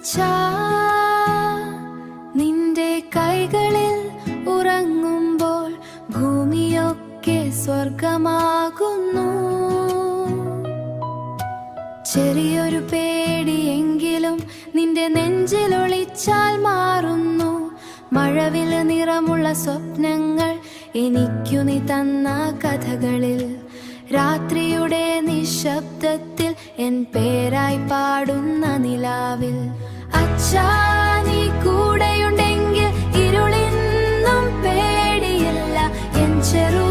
അച്ഛാ, നിന്റെ കൈകളിൽ ഉറങ്ങുമ്പോൾ ഭൂമിയൊക്കെ സ്വർഗമാകുന്നു. ചെറിയൊരു പേടിയെങ്കിലും നിന്റെ നെഞ്ചിലൊളിച്ചാൽ മാറുന്നു. മഴവില് നിറമുള്ള സ്വപ്നങ്ങൾ എനിക്കു നീ തന്ന കഥകളിൽ, രാത്രിയുടെ നിശബ്ദത്തിൽ എൻ പേരായി പാടുന്ന നിലാവിൽ. അച്ഛാ, നീ കൂടെയുണ്ടെങ്കിൽ ഇരുളിന്നും പേടിയില്ല. എൻ ചെറു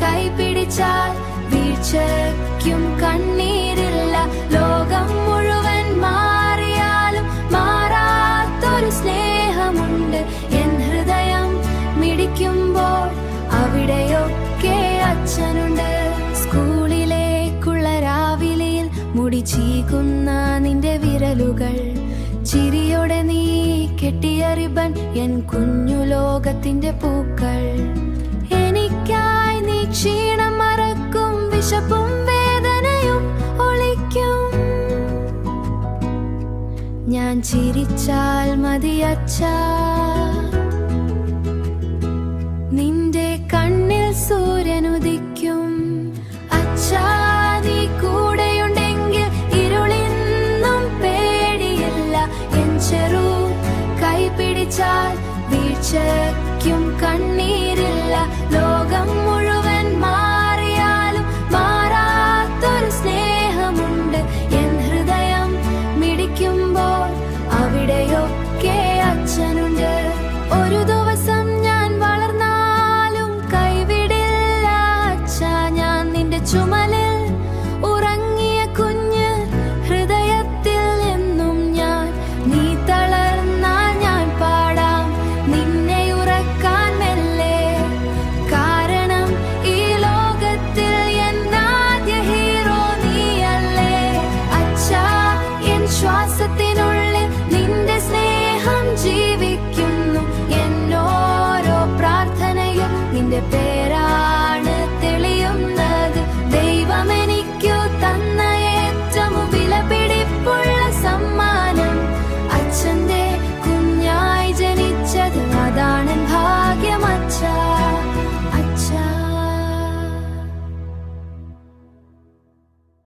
കൈ പിടിച്ചാൽ വീഴ്ചയ്ക്കും കണ്ണീരില്ല. ലോകം മുഴുവൻ മാറിയാലും മാറാത്തൊരു സ്നേഹമുണ്ട്. എൻ ഹൃദയം മിടിക്കുമ്പോൾ അവിടെയൊക്കെ അച്ഛനുണ്ട്. സ്കൂളിലേക്കുള്ള രാവിലെയിൽ മുടി ചീകുന്ന നിന്റെ വിരലുകൾ, ചിരിയോടെ നീ കെട്ടിയ റിബൺ, എൻ കുഞ്ഞു ലോകത്തിന്റെ പൂക്കൾ. എനിക്കായി നീ ക്ഷീണം മറക്കും, വിശപ്പും വേദനയും ഒളിക്കും. ഞാൻ ചിരിച്ചാൽ മതി അച്ഛാ, നിന്റെ കണ്ണിൽ സൂര്യനുദിക്കും. അച്ഛാ, നീ കൂടെയുണ്ടെങ്കിൽ ഇരുളിന്നും പേടിയില്ല. എൻ ചെറു കൈ പിടിച്ചാൽ വീഴ്ചയ്ക്കും കണ്ണീരില്ല. ലോകം